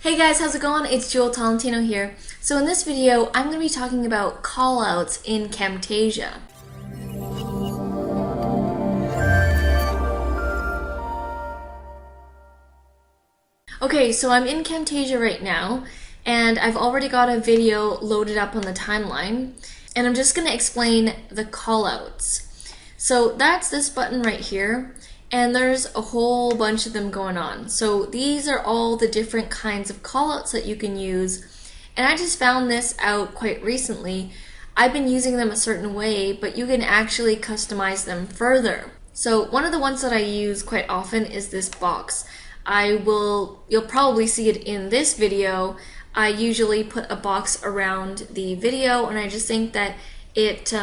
Hey guys, how's it going? It's Jewel Tolentino here. So in this video, I'm going to be talking about callouts in Camtasia. Okay, so I'm in Camtasia right now, and I've already got a video loaded up on the timeline, and I'm just going to explain the callouts. So that's this button right here. And there's a whole bunch of them going on. So these are all the different kinds of callouts that you can use. And I just found this out quite recently. I've been using them a certain way, but you can actually customize them further. So one of the ones that I use quite often is this box. You'll probably see it in this video. I usually put a box around the video, and I just think that it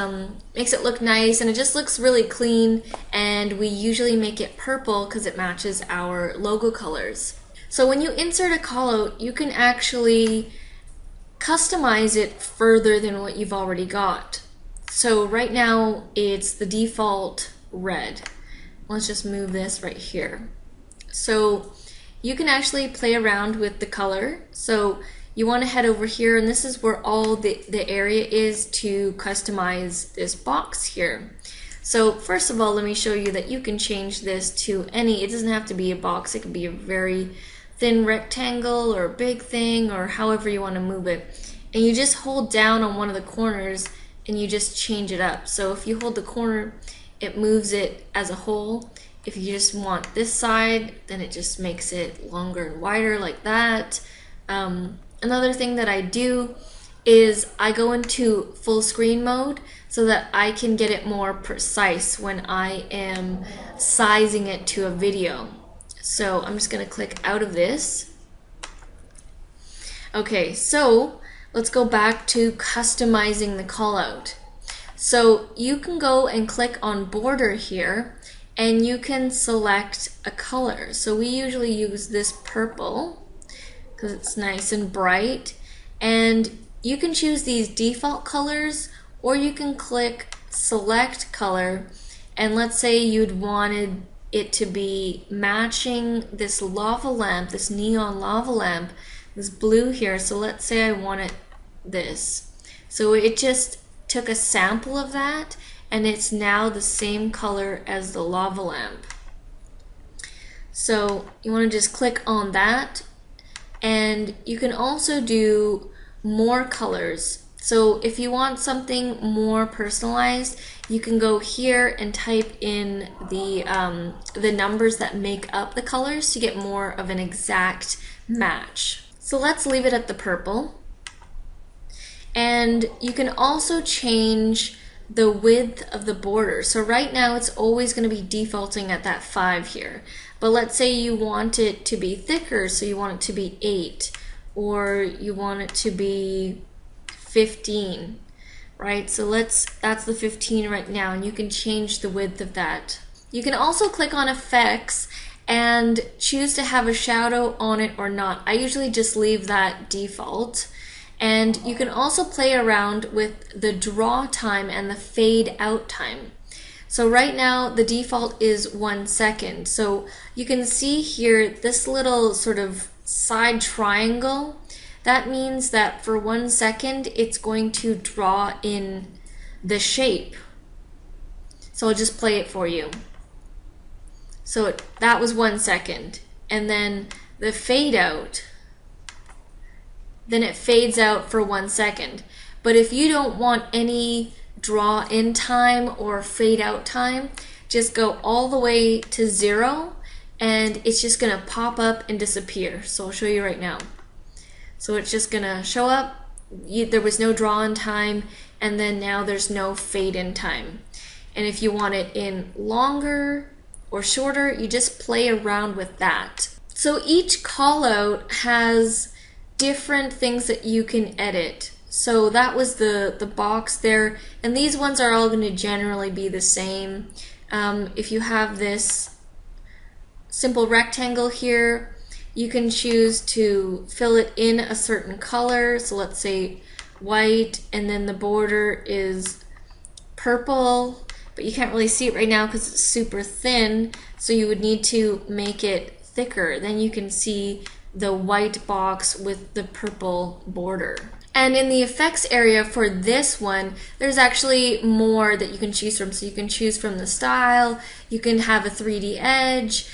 makes it look nice, and it just looks really clean, and we usually make it purple because it matches our logo colors. So when you insert a callout, you can actually customize it further than what you've already got. So right now it's the default red. Let's just move this right here. So you can actually play around with the color. So you want to head over here, and this is where all the area is to customize this box here. So first of all, let me show you that you can change this to any, it doesn't have to be a box, it can be a very thin rectangle or a big thing or however you want to move it. And you just hold down on one of the corners and you just change it up. So if you hold the corner, it moves it as a whole. If you just want this side, then it just makes it longer and wider like that. Another thing that I do is I go into full screen mode so that I can get it more precise when I am sizing it to a video. So I'm just going to click out of this. Okay, so let's go back to customizing the callout. So you can go and click on border here, and you can select a color. So we usually use this purple because it's nice and bright, and you can choose these default colors, or you can click select color, and let's say you'd wanted it to be matching this lava lamp, this neon lava lamp, this blue here. So let's say I wanted this. So it just took a sample of that, and it's now the same color as the lava lamp. So you want to just click on that. And you can also do more colors. So if you want something more personalized, you can go here and type in the numbers that make up the colors to get more of an exact match. So let's leave it at the purple. And you can also change the width of the border. So right now it's always going to be defaulting at that 5 here. But let's say you want it to be thicker, so you want it to be 8, or you want it to be 15, right? So that's the 15 right now, and you can change the width of that. You can also click on effects and choose to have a shadow on it or not. I usually just leave that default. And you can also play around with the draw time and the fade out time. So right now the default is 1 second. So you can see here this little sort of side triangle. That means that for 1 second it's going to draw in the shape. So I'll just play it for you. So that was 1 second. And then the fade out, then it fades out for 1 second. But if you don't want any draw in time or fade out time, just go all the way to 0, and it's just gonna pop up and disappear. So I'll show you right now. So it's just gonna show up, there was no draw in time, and then now there's no fade in time. And if you want it in longer or shorter, you just play around with that. So each callout has different things that you can edit. So that was the box there, and these ones are all going to generally be the same. If you have this simple rectangle here, you can choose to fill it in a certain color. So let's say white, and then the border is purple, but you can't really see it right now because it's super thin, so you would need to make it thicker. Then you can see the white box with the purple border. And in the effects area for this one, there's actually more that you can choose from. So you can choose from the style, you can have a 3D edge.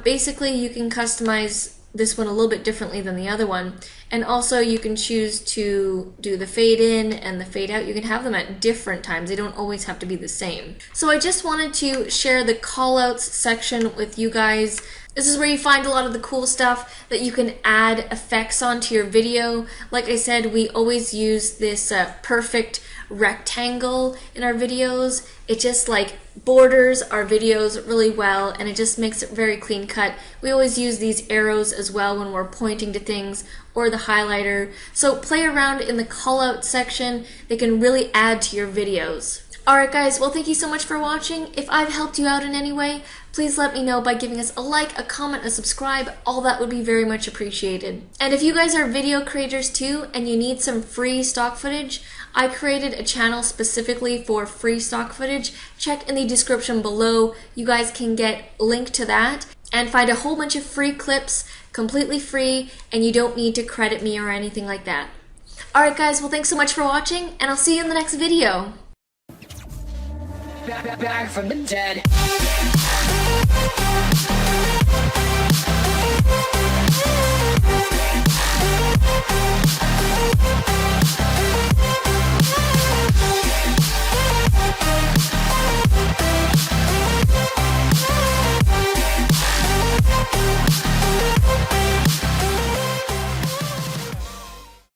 Basically, you can customize this one a little bit differently than the other one. And also you can choose to do the fade in and the fade out. You can have them at different times. They don't always have to be the same. So I just wanted to share the callouts section with you guys. This is where you find a lot of the cool stuff that you can add effects onto your video. Like I said, we always use this perfect rectangle in our videos. It just like borders our videos really well, and it just makes it very clean cut. We always use these arrows as well when we're pointing to things, or the highlighter. So play around in the callout section. They can really add to your videos. Alright guys, well thank you so much for watching. If I've helped you out in any way, please let me know by giving us a like, a comment, a subscribe. All that would be very much appreciated. And if you guys are video creators too and you need some free stock footage, I created a channel specifically for free stock footage. Check in the description below. You guys can get a link to that and find a whole bunch of free clips completely free, and you don't need to credit me or anything like that. Alright guys, well thanks so much for watching, and I'll see you in the next video. Back from the dead.